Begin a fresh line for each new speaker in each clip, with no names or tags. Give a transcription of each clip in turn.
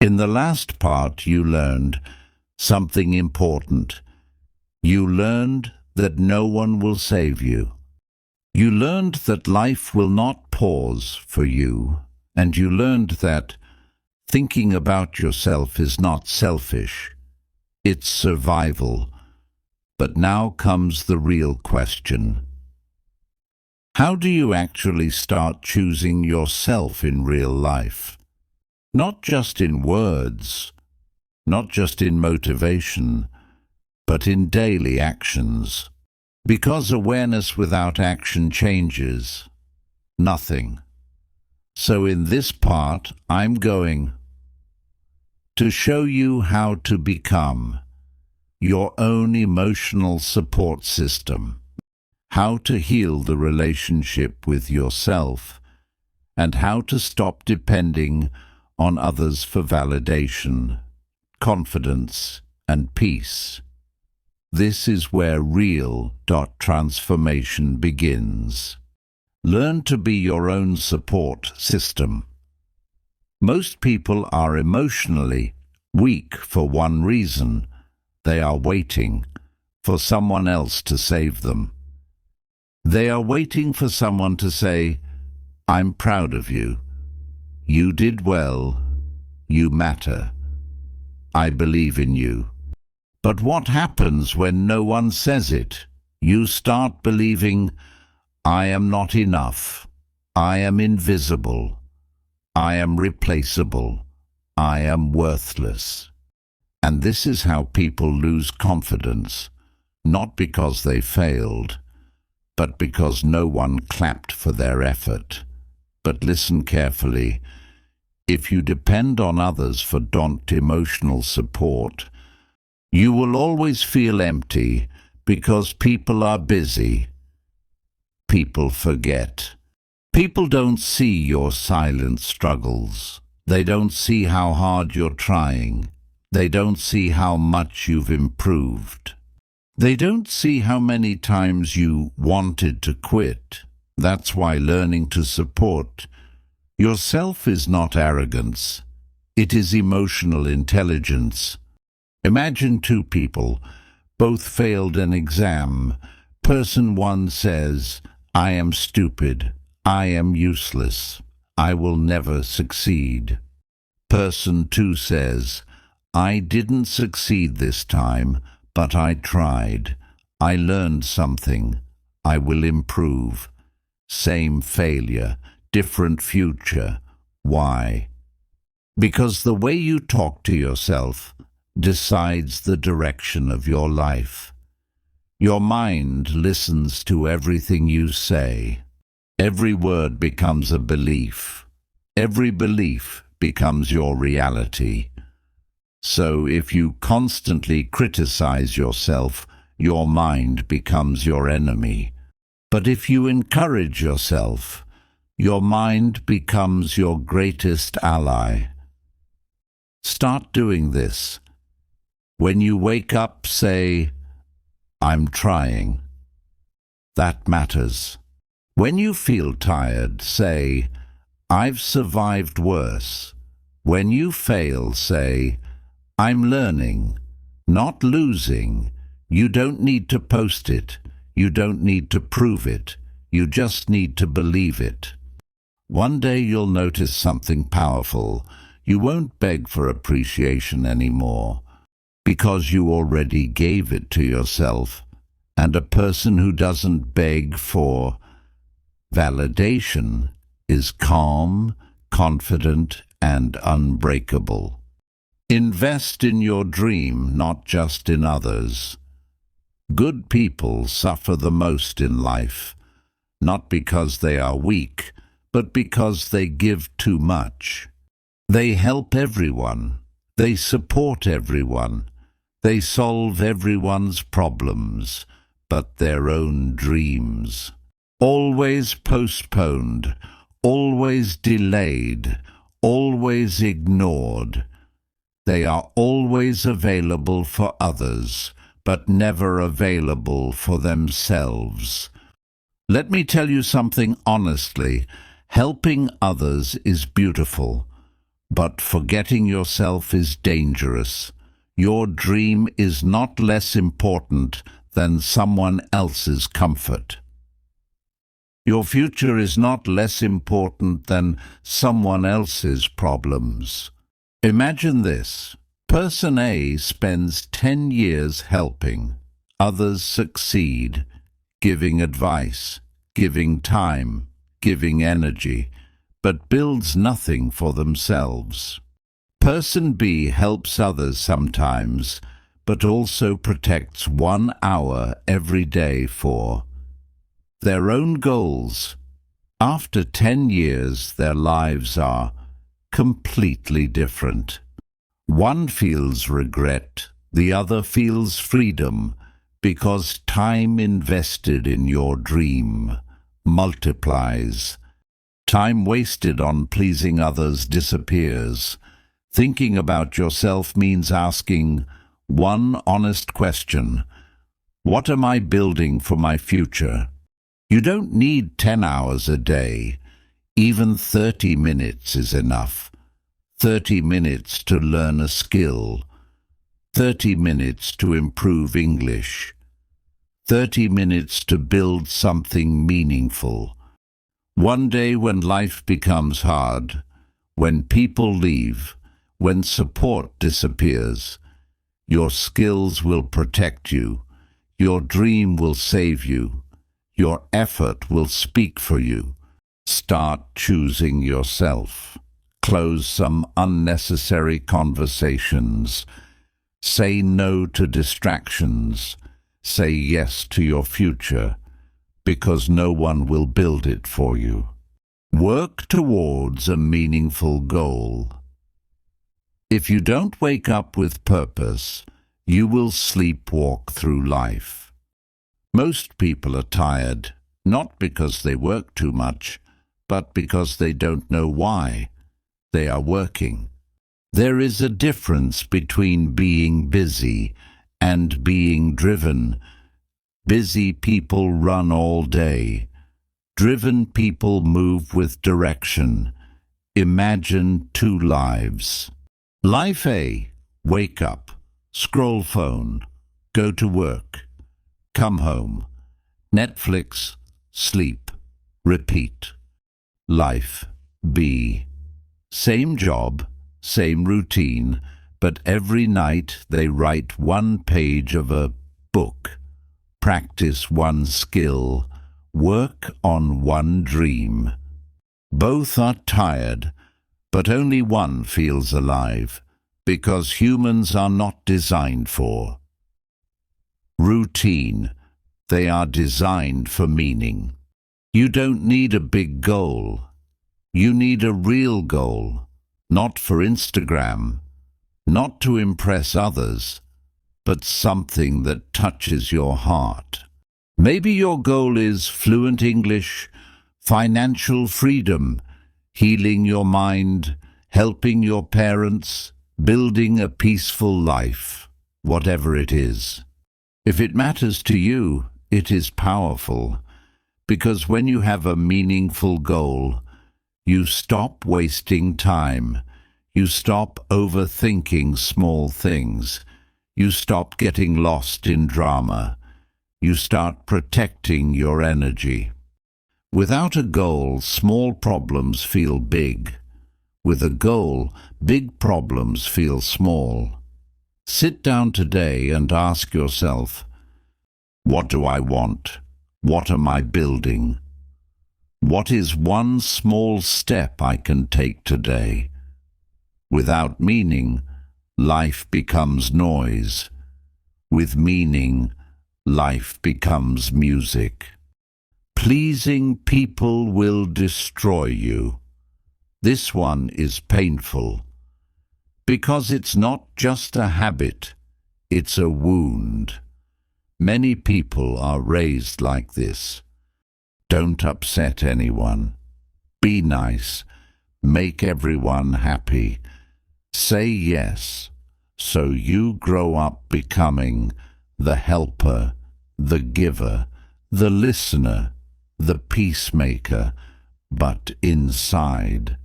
In the last part, you learned something important. You learned that no one will save you. You learned that life will not pause for you, and you learned that thinking about yourself is not selfish. It's survival. But now comes the real question. How do you actually start choosing yourself in real life? Not just in words, not just in motivation, but in daily actions. Because awareness without action changes nothing. So in this part, I'm going to show you how to become your own emotional support system, how to heal the relationship with yourself, and how to stop depending on others for validation, confidence, and peace. This is where real transformation begins. Learn to be your own support system. Most people are emotionally weak for one reason. They are waiting for someone else to save them. They are waiting for someone to say, "I'm proud of you. You did well. You matter. I believe in you." But what happens when no one says it? You start believing, "I am not enough. I am invisible. I am replaceable. I am worthless." And this is how people lose confidence, not because they failed, but because no one clapped for their effort. But listen carefully. If you depend on others for emotional support, you will always feel empty because people are busy. People forget. People don't see your silent struggles. They don't see how hard you're trying. They don't see how much you've improved. They don't see how many times you wanted to quit. That's why learning to support yourself is not arrogance. It is emotional intelligence. Imagine two people, both failed an exam. Person one says, "I am stupid. I am useless. I will never succeed." Person two says, "I didn't succeed this time, but I tried. I learned something. I will improve." Same failure, different future. Why? Because the way you talk to yourself decides the direction of your life. Your mind listens to everything you say. Every word becomes a belief. Every belief becomes your reality. So if you constantly criticize yourself, your mind becomes your enemy. But if you encourage yourself, your mind becomes your greatest ally. Start doing this. When you wake up, say, "I'm trying." That matters. When you feel tired, say, "I've survived worse." When you fail, say, "I'm learning, not losing." You don't need to post it. You don't need to prove it. You just need to believe it. One day you'll notice something powerful. You won't beg for appreciation anymore, because you already gave it to yourself. And a person who doesn't beg for validation is calm, confident, and unbreakable. Invest in your dream, not just in others. Good people suffer the most in life, not because they are weak, but because they give too much. They help everyone. They support everyone. They solve everyone's problems, but their own dreams. Always postponed, always delayed, always ignored. They are always available for others, but never available for themselves. Let me tell you something honestly. Helping others is beautiful, But forgetting yourself is dangerous. Your dream is not less important than someone else's comfort. Your future is not less important than someone else's problems. Imagine this. Person A spends 10 years helping. Others succeed, giving advice, giving time, giving energy, but builds nothing for themselves. Person B helps others sometimes, but also protects 1 hour every day for their own goals. After 10 years, their lives are completely different. One feels regret, the other feels freedom, because time invested in your dream multiplies. Time wasted on pleasing others disappears. Thinking about yourself means asking one honest question: what am I building for my future? You don't need 10 hours a day. Even 30 minutes is enough. 30 minutes to learn a skill. 30 minutes to improve English. 30 minutes to build something meaningful. One day when life becomes hard, when people leave, when support disappears, your skills will protect you, your dream will save you, your effort will speak for you. Start choosing yourself. Close some unnecessary conversations. Say no to distractions. Say yes to your future, because no one will build it for you. Work towards a meaningful goal. If you don't wake up with purpose, you will sleepwalk through life. Most people are tired, not because they work too much, but because they don't know why they are working. There is a difference between being busy and being driven. Busy people run all day. Driven people move with direction. Imagine 2 lives. Life A: wake up, scroll phone, go to work, come home, Netflix, sleep, repeat. Life B: same job, same routine, but every night they write 1 page of a book. Practice 1 skill, work on 1 dream. Both are tired, but only one feels alive, because humans are not designed for routine. They are designed for meaning. You don't need a big goal. You need a real goal, not for Instagram, not to impress others, but something that touches your heart. Maybe your goal is fluent English, financial freedom, healing your mind, helping your parents, building a peaceful life, whatever it is. If it matters to you, it is powerful, because when you have a meaningful goal, you stop wasting time. You stop overthinking small things. You stop getting lost in drama. You start protecting your energy. Without a goal, small problems feel big. With a goal, big problems feel small. Sit down today and ask yourself, what do I want? What am I building? What is 1 small step I can take today? Without meaning, life becomes noise. With meaning, life becomes music. Pleasing people will destroy you. This one is painful, because it's not just a habit, it's a wound. Many people are raised like this. Don't upset anyone. Be nice. Make everyone happy. Say yes, so you grow up becoming the helper, the giver, the listener, the peacemaker, but inside,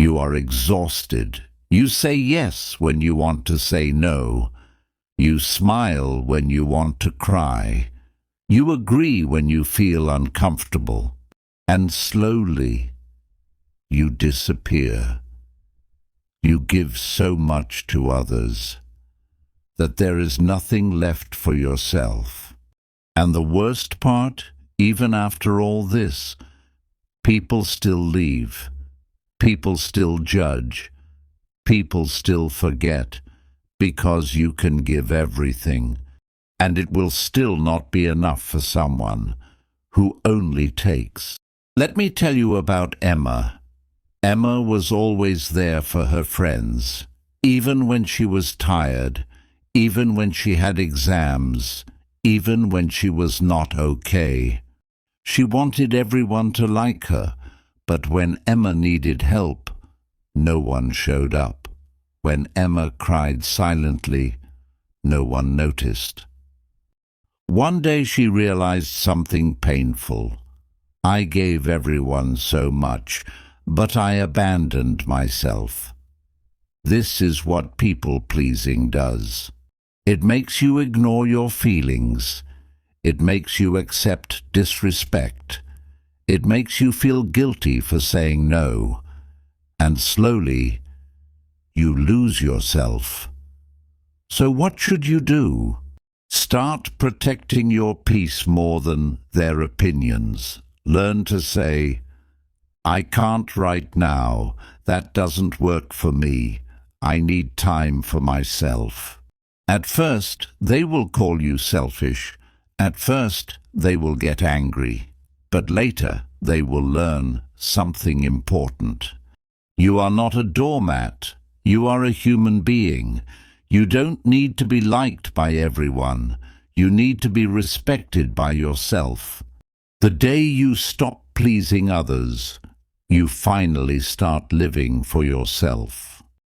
You are exhausted. You say yes when you want to say no. You smile when you want to cry. You agree when you feel uncomfortable. And slowly, you disappear. You give so much to others that there is nothing left for yourself. And the worst part, even after all this, people still leave. People still judge. People still forget, because you can give everything, and it will still not be enough for someone who only takes. Let me tell you about Emma. Emma was always there for her friends, even when she was tired, even when she had exams, even when she was not okay. She wanted everyone to like her, but when Emma needed help, no one showed up. When Emma cried silently, no one noticed. One day she realized something painful. I gave everyone so much, but I abandoned myself. This is what people-pleasing does. It makes you ignore your feelings. It makes you accept disrespect. It makes you feel guilty for saying no. And slowly, you lose yourself. So what should you do? Start protecting your peace more than their opinions. Learn to say, I can't right now. That doesn't work for me. I need time for myself. At first, they will call you selfish. At first, they will get angry. But later, they will learn something important. You are not a doormat. You are a human being. You don't need to be liked by everyone. You need to be respected by yourself. The day you stop pleasing others, you finally start living for yourself.